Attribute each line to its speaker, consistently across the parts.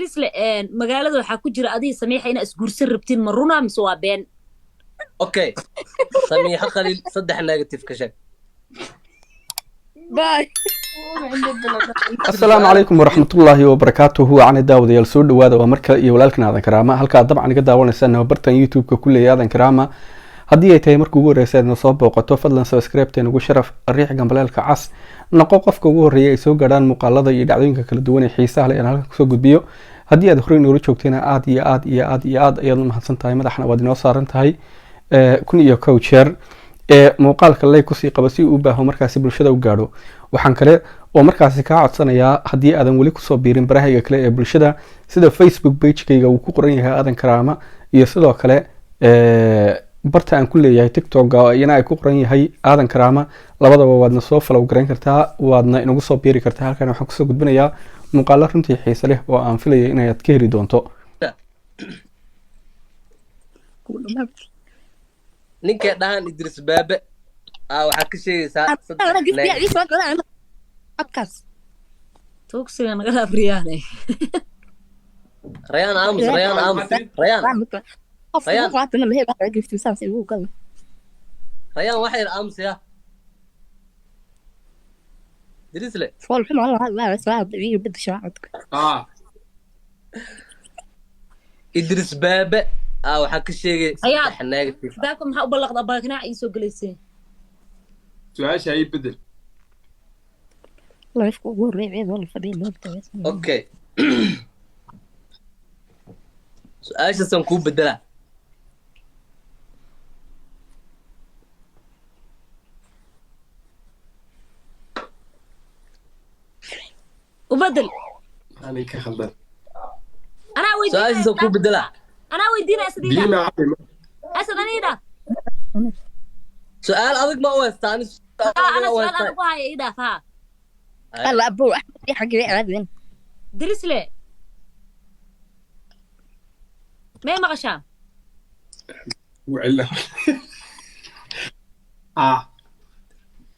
Speaker 1: dirisle magaalada waxaa ku jira adiga Samiixa ina isguursan rabtiin ma runa mise waa been
Speaker 2: okay Samiixa Khaliil saddex negative ka sheeg
Speaker 3: باي
Speaker 4: السلام عليكم ورحمة الله وبركاته عن داود يلسود وهذا ومركز يولالكنا هذا كرامة هلك طبعا قد داولنا سنة وبرتن يوتيوب ككل هذا كرامة هدي يتهي مركو جور يساعد نصاب وقتو فضلا سبسكرايب تنو شرف الريح جنبلالك عص نقوقف كجور رياء جران مقالضة يدعوين كل دواني حيسة لأن هلك سوق بيو هدي أدخلين نقول شوكتنا عاد أيضا ما حسن تاي مدحنا ودينا صار انتهي كن يو كوتشر muuqaalka lay kusii qaba si uu baaho markaasi bulshada u gaadho waxaan kale oo markaasi kaa codsanayaa haddii aadan weli kusoo biirin barahayga kale ee bulshada sida Facebook page-kayga uu ku qoran yahay aadan karaama iyo sidoo kale barta aan ku leeyahay TikTok iyana ay ku qoran yahay aadan karaama labadaba waadna soo follow garan kartaa waadna inagu soo biiri kartaa halkan waxaan kusoo gudbinayaa muuqaalo runtii xiiso leh oo aan filayo inaad ka heli doonto
Speaker 2: ninka dhahan Idris Baabe waxa ka sheegaysaa
Speaker 3: abkaas
Speaker 1: toogsiga naga afriyaanay
Speaker 2: Rayaan Aamus Rayaan
Speaker 3: qaatana leeyahay waxa gifti saas ugu gal
Speaker 2: Rayaan waxa yar Aamus ya Idrisle
Speaker 3: فول حلو والله بس بيجي بده شعرك
Speaker 2: Idris Baabe waxa ka sheegay saddex negative
Speaker 1: daabka maxaa u balaqda baakina ay soo galeysay
Speaker 5: su'aasha ay bedel
Speaker 3: الله يفكو جور ريع والله فدين لو
Speaker 2: okay su'aasha san ku bedela
Speaker 1: وبدل
Speaker 5: أنا كخلد
Speaker 1: أنا ويدي
Speaker 2: su'aasha san ku bedela
Speaker 1: أنا ويدينا أسدينا
Speaker 5: دينا عالم
Speaker 1: أسد أنا
Speaker 2: سؤال أدق ما هو استاني
Speaker 1: أنا سؤال أنا قاعد إيدا ها
Speaker 3: الله أبو أحمد حق ريع هذين
Speaker 1: درس لي ما مغشام
Speaker 5: وعلا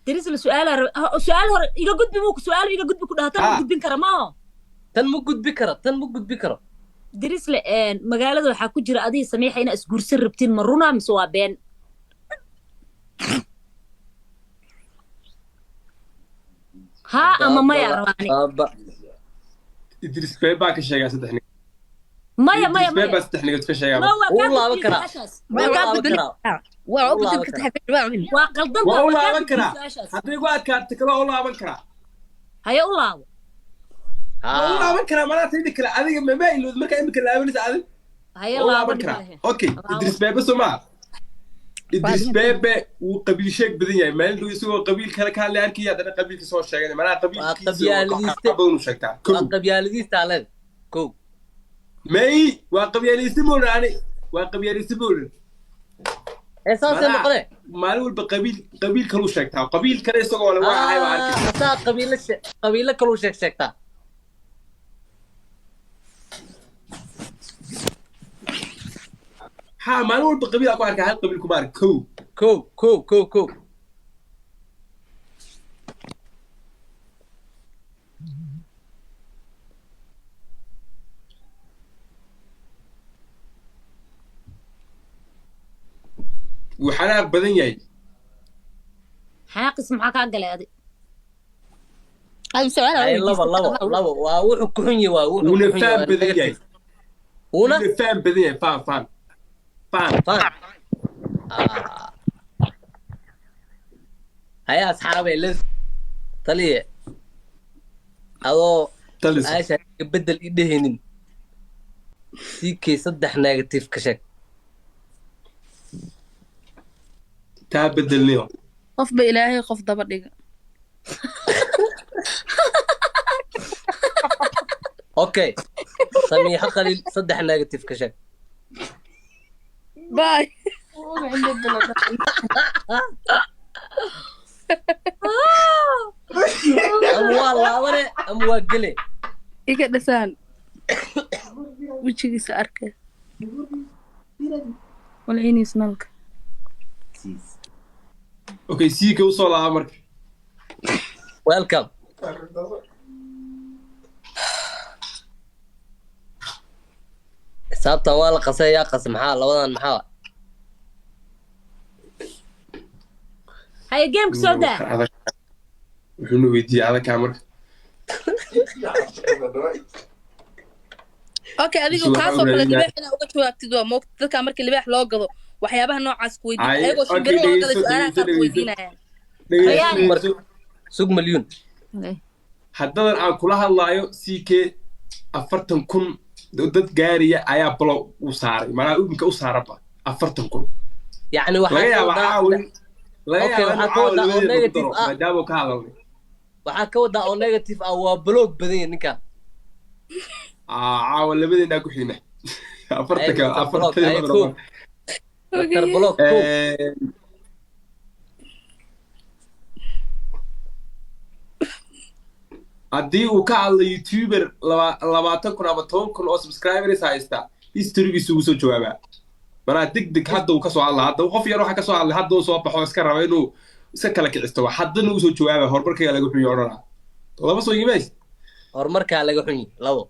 Speaker 1: درس لي سؤال هو يقعد بموك سؤال يقعد بكل هذا يقعد بين كرمه
Speaker 2: تنمو قد بكرة
Speaker 1: درس لي magaalada waxa ku jira adiga Samiixa ina isguursan rabtiin ma runa mise waa been ha ama ma yarwaani
Speaker 5: إدريس بابا كشجع صدقني
Speaker 1: maya
Speaker 5: بابا صدقني قلت كشجع
Speaker 2: والله بكرة
Speaker 3: ما بدل وعقد كنت حكيت بعمل
Speaker 1: waa qaldan
Speaker 5: والله بكرة حتى يقعد كارتك والله بكرة
Speaker 1: haya u laabo
Speaker 5: والله بكرة ما تدرك لا هذه ما يلو ما كان يمكن لا بنس هذا
Speaker 1: haya
Speaker 5: والله
Speaker 1: laabo
Speaker 5: بكرة أوكي إدريس بابا سمع إدريس بابا وقبيل شيك بدين يعني ما عنده يسوي قبيل كان اللي أركي هذا قبيل كسر شيء يعني ما قبيل قبيل شيك تاع
Speaker 2: قبيل دي تعلن كو
Speaker 5: ماي وقبيل يسمون يعني وقبيل يسمون
Speaker 2: أساس المقرة
Speaker 5: مالول قبيل كلو شيك تاع قبيل كان يسوي ولا واحد هاي وعارف
Speaker 2: أساس قبيلة كلو شيك تا
Speaker 5: ها مالول بقبيل أكو عارف هاي قبيل كبار
Speaker 2: كو
Speaker 5: وحناق بدن ياي
Speaker 1: xanaaqis maxaa ka galay adi
Speaker 3: هذا سؤال
Speaker 2: أي لبا ووحو كحني ووحو
Speaker 5: ونفهم بدن ياي
Speaker 2: ونا
Speaker 5: ونفهم بدن ياي فاهم
Speaker 2: هيا أصحابي لز طليع أو
Speaker 5: تلس
Speaker 2: عايشة بدل إيدهن سيكي صدح نيجاتيف كشك
Speaker 5: تاب بدلنيهم
Speaker 3: قف بإلهي قف دبر دقيقة
Speaker 2: أوكي سميحة خليل صدح نيجاتيف كشك
Speaker 3: باي
Speaker 2: والله أموال
Speaker 3: إيجا دسان وجهي سأركه والعيني سنالك
Speaker 5: اوكي سيكا وصل عمرك
Speaker 2: ويلكم sababta waa la qasay yaa qas maxaa labadan maxaa
Speaker 1: هاي جيم كسودا
Speaker 5: wuxuu nu weydiiyey adaka marka
Speaker 3: okay adigu kaasoo kale libaax ina uga jawaabtid waa moogta dadka markii libaax loo gado waxyaabaha noocaas ku weydiin ayagoo shimbiro loo gado su'aalaha qaar ku weydiinayaan
Speaker 2: sug milyan
Speaker 5: haddadan aan kula hadlaayo CK 40,000 dad gaariya ayaa blow u saaray malaa iminka u saaraba 40,000
Speaker 2: yani
Speaker 5: laga yaabaa caawin
Speaker 2: negative
Speaker 5: maadaama ka hadalnay
Speaker 2: waxaa ka wadaa oo negative ah waa block badan yahay ninka
Speaker 5: caawa labadeena ku xigna 40
Speaker 2: block
Speaker 5: haddii uu ka hadlo youtuber 20,000 ama 10,000 oo subscribers haysta historygiisa ugu soo jawaabaa manaa degdeg hadda uu ka soo hadla hadda qof yar waxa ka soo hadlay hadda uu soo baxo iska raba inuu iska kala kicisto haddana uu soo jawaaba horumarkayga laga xun yahay odhanaa laba soo yimays
Speaker 2: horumarkaa laga xun yahay labo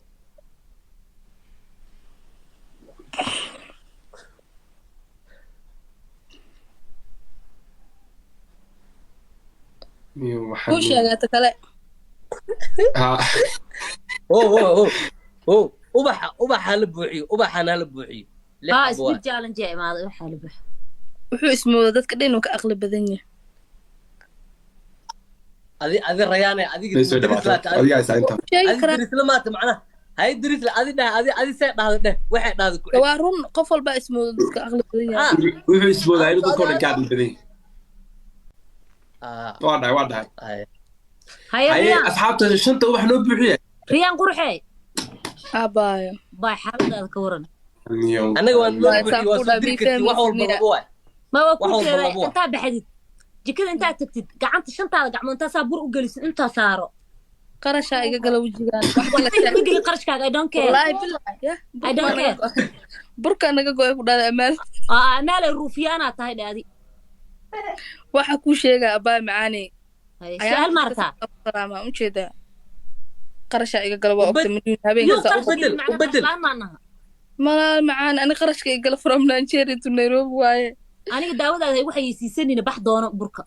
Speaker 3: ku sheegata kale
Speaker 2: ubaxa la buuxiyo ubaxana la buuxiyo
Speaker 1: اسمه challenge يا ما waxa la buux
Speaker 3: wuxuu ismoodo dadka dhinuu ka aqli badan yahay
Speaker 2: adi rayaane adiga maata macnaha hay diris la adi dhaha adi see dhahda dheh waxay dhahda ku
Speaker 3: waa run qof walba ismoodo dadka aqli badan yahay
Speaker 5: wuxuu ismoodaa inuu dadka dhan ka aqli badan yahay waa dhahay
Speaker 1: هيا
Speaker 5: asxaabta shanta ubax noo buuxiya
Speaker 1: ريان قرحي
Speaker 3: abaayo
Speaker 1: باي حالada ka waran
Speaker 2: anaga waan loo buuxiyo waa soo dirkay wax walba waa
Speaker 1: ما وكنت انت بحديد jikada inta tagtid gacanta shantaada gacmo inta saabur u galisid inta saaro
Speaker 3: qarasha iga gala wajigaan
Speaker 1: wax qarashkaaga I don't care
Speaker 3: wallahi billahi
Speaker 1: I don't care
Speaker 3: burka naga go'ay ku dhada amaal
Speaker 1: amaal ruufiyaana tahay dhaadi
Speaker 3: waxa ku sheega abaa macaani
Speaker 1: ayaan marta
Speaker 3: salaama u jeeda qarasha iga gala waa ogta milyan habeenka
Speaker 2: u bedel
Speaker 3: ma macaan ani qarashka iga gala from Nigeria to Nairobi waaye
Speaker 1: aniga daawadaada waxay siisanina bax doono burka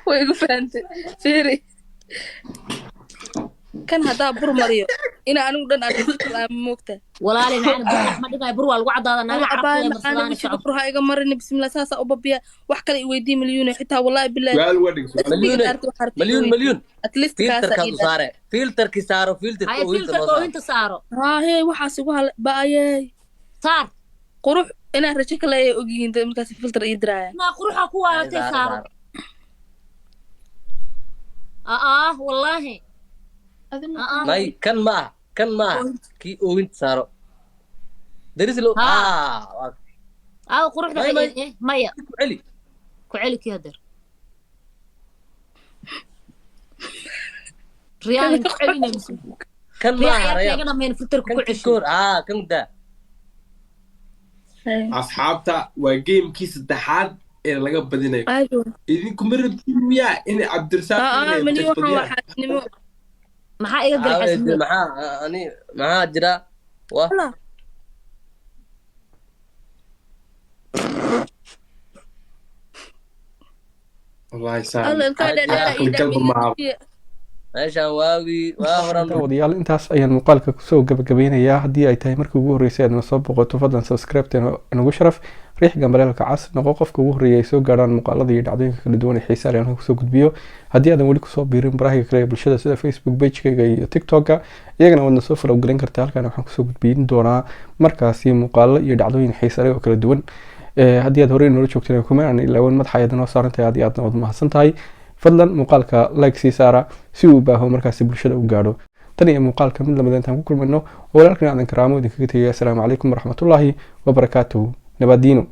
Speaker 3: way igu faantay fiiri kan hadaa bur mariyo ina anigu dhan aan moogta
Speaker 1: walaali macaan ma dhigay bur waa lagu cadaada naga caqlay
Speaker 3: masalan bur ha iga marin bismillah saasa u babiya wax kale i weydii milyan xitaa wallahi billahi
Speaker 2: milyan
Speaker 3: at least
Speaker 2: filterki saaro filterka
Speaker 1: saaro
Speaker 3: hey waxaas ugu hal baayay
Speaker 1: saar
Speaker 3: qurux ina rajo kale ay ogyihiin markaas filter ii diraaya
Speaker 1: ma quruxa ku waatay saaro wallahi
Speaker 2: may kan ma ki oogin saaro daris lo
Speaker 1: quruxda maya ku celi ki hadar riyaan ku celina
Speaker 2: kan ma
Speaker 1: riyaan ma filterku ku cesho
Speaker 2: kan da
Speaker 5: asxaabta waa geemkii saddexaad ee laga badinayo idinku ma rabtiin miyaa inay cabdirasaaq
Speaker 1: maxaa iga galxasmo
Speaker 2: maxaa jira
Speaker 5: wallahi saa
Speaker 2: meeshaan waa horan
Speaker 4: wadayaal intaas ayaan muuqaalka kusoo gabagabeynayaa haddii ay tahay markii ugu horreysay aad na soo boqoto fadlan subscribe inagu sharaf riix gambareelka cas noqo qofka ugu horreeya ay soo gaaraan muuqaalada iyo dhacdooyinka kala duwan ee xiisaha aan kusoo gudbiyo haddii aadan weli kusoo biirin baraha kale ee bulshada sida Facebook page-kayga iyo TikTok-ka iyagana waad na soo follow garan kartaa halkan waxaan kusoo gudbiyin doonaa markaasi muuqaalo iyo dhacdooyin xiiso leh oo kala duwan haddii aad horey noola joogteen kuma aan ilaawan madaxa ayaad noo saarantahay aad iyo aad wad mahadsan tahay fadlan muuqaalka like sii saara si uu baaho markaasi bulshada u gaadho tan iyo muuqaalka mid lamada intaan ku kulmayno walaalkan aadan karaamo idinkaga tegaya asalaamu calaykum waraxmatullaahi wabarakaatuhu nabadiino